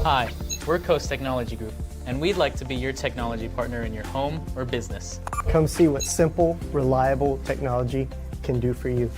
Hi, we're Coast Technology Group, and we'd like to be your technology partner in your home or business. Come see what simple, reliable technology can do for you.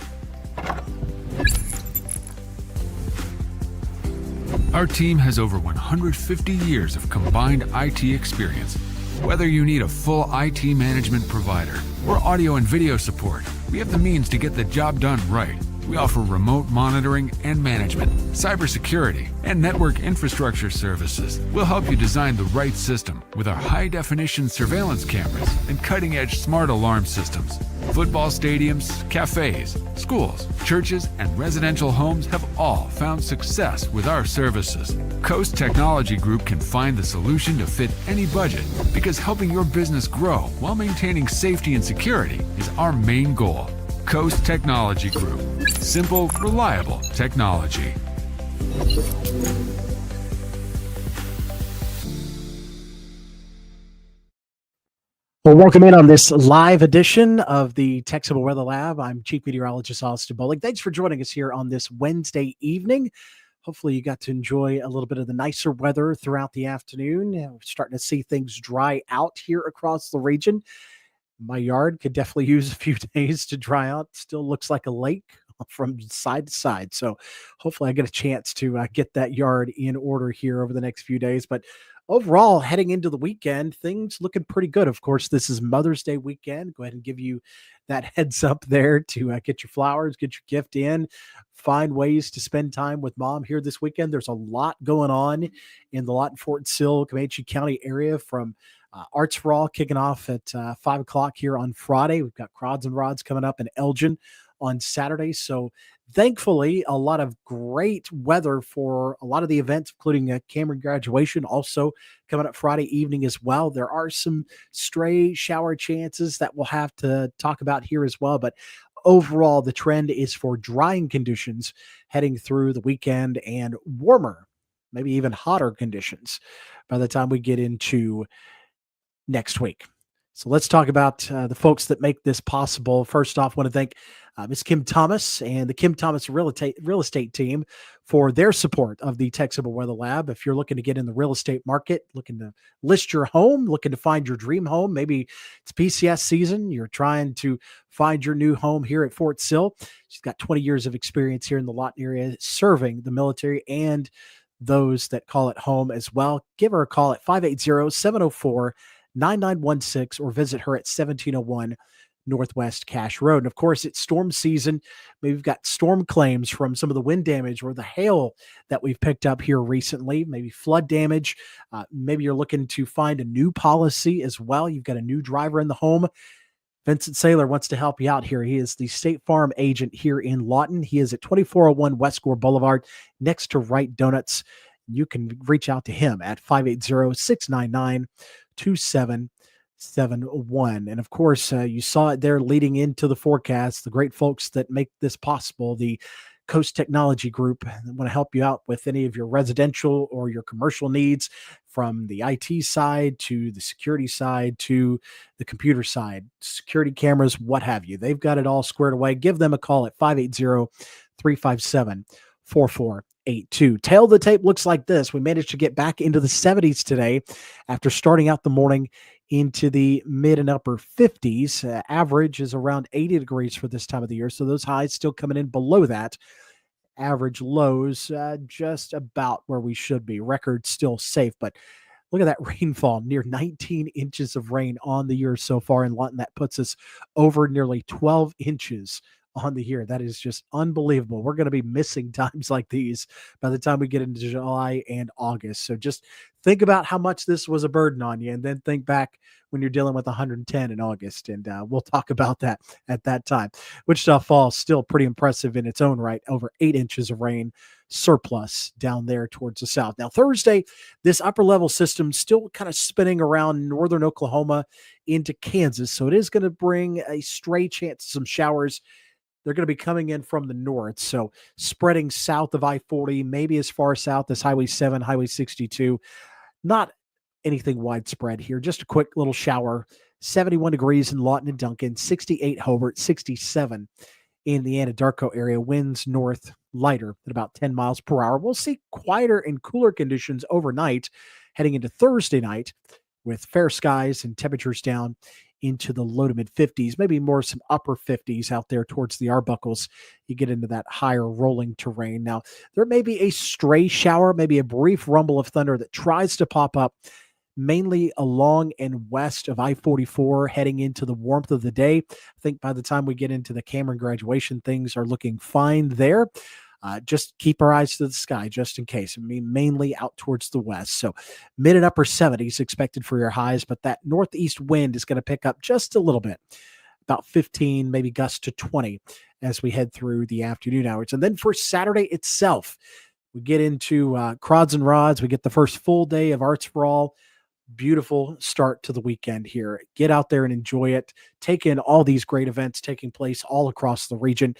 Our team has over 150 years of combined IT experience. Whether you need a full IT management provider or audio and video support, we have the means to get the job done right. We offer remote monitoring and management, cybersecurity, and network infrastructure services. We'll help you design the right system with our high-definition surveillance cameras and cutting-edge smart alarm systems. Football stadiums, cafes, schools, churches, and residential homes have all found success with our services. Coast Technology Group can find the solution to fit any budget because helping your business grow while maintaining safety and security is our main goal. Coast Technology Group. Simple, reliable technology. Well, welcome in on this live edition of the Texable Weather Lab. I'm Chief Meteorologist Austin Bowling. Thanks for joining us here on this Wednesday evening. Hopefully you got to enjoy a little bit of the nicer weather throughout the afternoon. We're starting to see things dry out here across the region. My yard could definitely use a few days to dry out. Still looks like a lake from side to side. So hopefully I get a chance to get that yard in order here over the next few days. But overall, heading into the weekend, things looking pretty good. Of course, this is Mother's Day weekend. Go ahead and give you that heads up there to get your flowers, get your gift in, find ways to spend time with mom here this weekend. There's a lot going on in the Lawton, Fort Sill, Comanche County area, from Arts for All kicking off at 5 o'clock here on Friday. We've got Crods and Rods coming up in Elgin on Saturday. So thankfully, a lot of great weather for a lot of the events, including a Cameron graduation also coming up Friday evening as well. There are some stray shower chances that we'll have to talk about here as well. But overall, the trend is for drying conditions heading through the weekend and warmer, maybe even hotter conditions by the time we get into next week. So let's talk about the folks that make this possible. First off, I want to thank Ms. Kim Thomas and the Kim Thomas real estate team for their support of the Texable Weather Lab. If you're looking to get in the real estate market, looking to list your home, looking to find your dream home, maybe it's PCS season, you're trying to find your new home here at Fort Sill. She's got 20 years of experience here in the Lawton area serving the military and those that call it home as well. Give her a call at 580-704-9916 or visit her at 1701 Northwest Cache Road. And of course, it's storm season. We've got storm claims from some of the wind damage or the hail that we've picked up here recently, maybe flood damage. Maybe you're looking to find a new policy as well. You've got a new driver in the home. Vincent Saylor wants to help you out here. He is the State Farm agent here in Lawton. He is at 2401 West Gore Boulevard next to Wright Donuts. You can reach out to him at 580-699-2771. And of course, you saw it there leading into the forecast. The great folks that make this possible, the Coast Technology Group, want to help you out with any of your residential or your commercial needs, from the IT side to the security side to the computer side, security cameras, what have you. They've got it all squared away. Give them a call at 580-357-4482. Tail of the tape looks like this. We managed to get back into the 70s today after starting out the morning into the mid and upper 50s. Average is around 80 degrees for this time of the year. So those highs still coming in below that. Average lows just about where we should be. Record still safe, but look at that rainfall, near 19 inches of rain on the year so far in Lawton. That puts us over nearly 12 inches on the year. That is just unbelievable. We're going to be missing times like these by the time we get into July and August. So just think about how much this was a burden on you, and then think back when you're dealing with 110 in August, and we'll talk about that at that time. Wichita Falls still pretty impressive in its own right, over 8 inches of rain surplus down there towards the south. Now Thursday, this upper level system still kind of spinning around northern Oklahoma into Kansas, so it is going to bring a stray chance of some showers. They're going to be coming in from the north, so spreading south of I-40, maybe as far south as Highway 7, Highway 62. Not anything widespread here, just a quick little shower. 71 degrees in Lawton and Duncan, 68 Hobart, 67 in the Anadarko area. Winds north lighter at about 10 miles per hour. We'll see quieter and cooler conditions overnight heading into Thursday night with fair skies and temperatures down into the low to mid 50s, maybe more some upper 50s out there towards the Arbuckles. You get into that higher rolling terrain. Now, there may be a stray shower, maybe a brief rumble of thunder that tries to pop up mainly along and west of I-44 heading into the warmth of the day. I think by the time we get into the Cameron graduation, things are looking fine there. Just keep our eyes to the sky just in case. I mean, mainly out towards the west. So mid and upper 70s expected for your highs, but that northeast wind is going to pick up just a little bit, about 15, maybe gusts to 20 as we head through the afternoon hours. And then for Saturday itself, we get into Crods and Rods. We get the first full day of Arts for All. Beautiful start to the weekend here. Get out there and enjoy it. Take in all these great events taking place all across the region.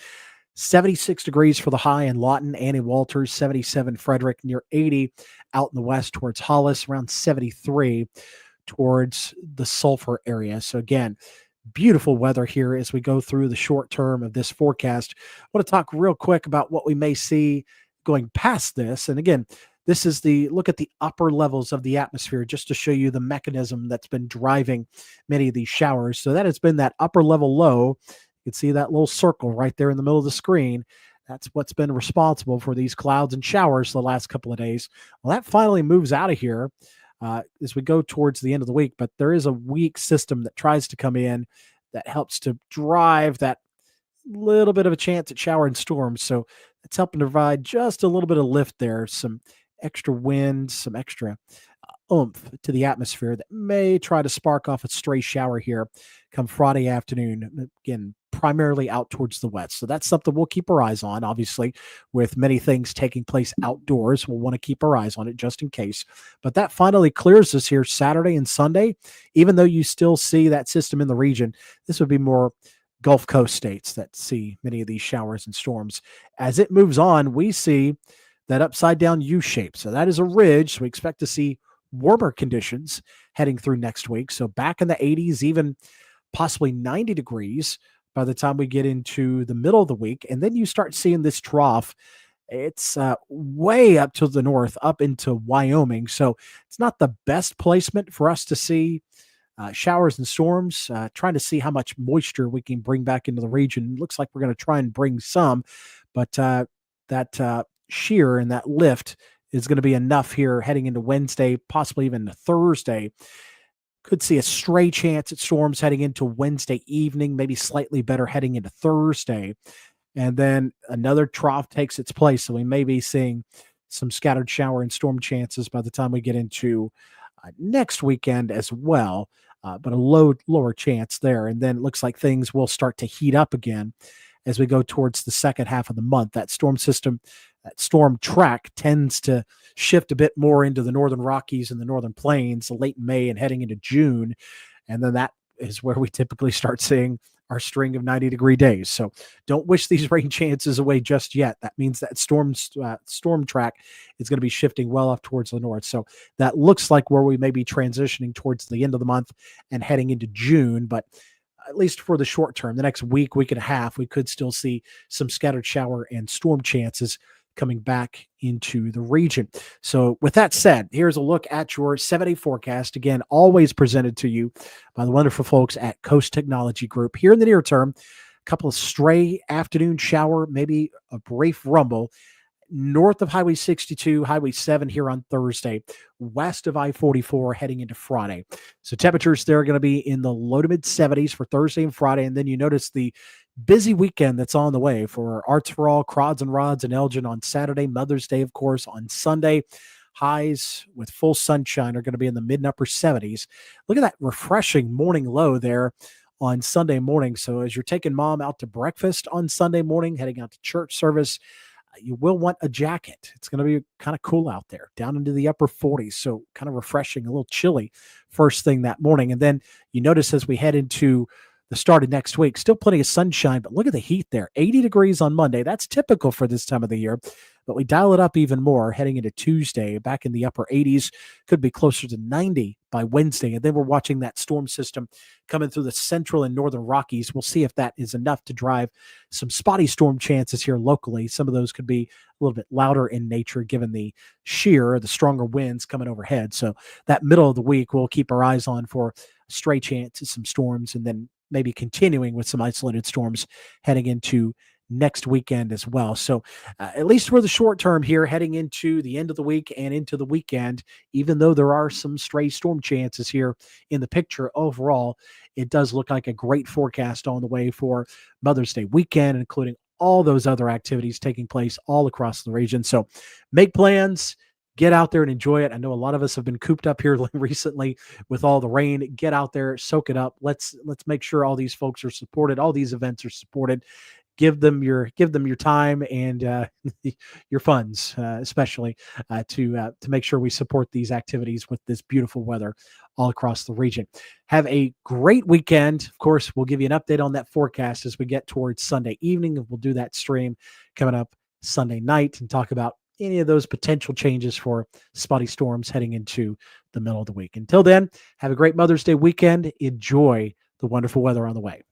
76 degrees for the high in Lawton, Annie Walters, 77 Frederick, near 80 out in the west towards Hollis, around 73 towards the Sulphur area. So again, beautiful weather here as we go through the short term of this forecast. I want to talk real quick about what we may see going past this. And again, this is the look at the upper levels of the atmosphere just to show you the mechanism that's been driving many of these showers. So that has been that upper level low. You can see that little circle right there in the middle of the screen. That's what's been responsible for these clouds and showers the last couple of days. Well, that finally moves out of here as we go towards the end of the week. But there is a weak system that tries to come in that helps to drive that little bit of a chance at shower and storms. So it's helping to provide just a little bit of lift there, some extra wind, some extra oomph to the atmosphere that may try to spark off a stray shower here come Friday afternoon. Again, primarily out towards the west. So that's something we'll keep our eyes on. Obviously, with many things taking place outdoors, we'll want to keep our eyes on it just in case. But that finally clears us here Saturday and Sunday. Even though you still see that system in the region, this would be more Gulf Coast states that see many of these showers and storms. As it moves on, we see that upside down U shape. So that is a ridge. So we expect to see warmer conditions heading through next week. So back in the 80s, even possibly 90 degrees by the time we get into the middle of the week. And then you start seeing this trough. It's way up to the north, up into Wyoming. So it's not the best placement for us to see showers and storms, trying to see how much moisture we can bring back into the region. Looks like we're going to try and bring some, but that shear and that lift is going to be enough here heading into Wednesday, possibly even Thursday. Could see a stray chance at storms heading into Wednesday evening, maybe slightly better heading into Thursday. And then another trough takes its place. So we may be seeing some scattered shower and storm chances by the time we get into next weekend as well. But a lower chance there. And then it looks like things will start to heat up again as we go towards the second half of the month. That storm system, that storm track tends to shift a bit more into the northern Rockies and the northern plains late in May and heading into June. And then that is where we typically start seeing our string of 90-degree days. So don't wish these rain chances away just yet. That means that storm track is going to be shifting well up towards the north. So that looks like where we may be transitioning towards the end of the month and heading into June. But at least for the short term, the next week, week and a half, we could still see some scattered shower and storm chances coming back into the region. So with that said, here's a look at your 7-day forecast. Again, always presented to you by the wonderful folks at Coast Technology Group. Here in the near term, a couple of stray afternoon shower, maybe a brief rumble north of Highway 62, Highway 7 here on Thursday, west of I-44 heading into Friday. So temperatures there are going to be in the low to mid 70s for Thursday and Friday. And then you notice the busy weekend that's on the way for Arts for All, Crods and Rods and Elgin on Saturday, Mother's Day, of course, on Sunday. Highs with full sunshine are going to be in the mid and upper 70s. Look at that refreshing morning low there on Sunday morning. So as you're taking mom out to breakfast on Sunday morning, heading out to church service, you will want a jacket. It's going to be kind of cool out there, down into the upper 40s. So kind of refreshing, a little chilly first thing that morning. And then you notice as we head into the start of next week, still plenty of sunshine, but look at the heat there. 80 degrees on Monday. That's typical for this time of the year. But we dial it up even more heading into Tuesday, back in the upper 80s, could be closer to 90 by Wednesday. And then we're watching that storm system coming through the central and northern Rockies. We'll see if that is enough to drive some spotty storm chances here locally. Some of those could be a little bit louder in nature given the the stronger winds coming overhead. So that middle of the week, we'll keep our eyes on for stray chances, some storms, and then maybe continuing with some isolated storms heading into next weekend as well. So at least for the short term here, heading into the end of the week and into the weekend, even though there are some stray storm chances here in the picture, overall, it does look like a great forecast on the way for Mother's Day weekend, including all those other activities taking place all across the region. So make plans, get out there and enjoy it. I know a lot of us have been cooped up here recently with all the rain. Get out there, soak it up. Let's make sure all these folks are supported. All these events are supported. Give them your time and your funds, especially to make sure we support these activities with this beautiful weather all across the region. Have a great weekend. Of course, we'll give you an update on that forecast as we get towards Sunday evening. We'll do that stream coming up Sunday night and talk about any of those potential changes for spotty storms heading into the middle of the week. Until then, have a great Mother's Day weekend. Enjoy the wonderful weather on the way.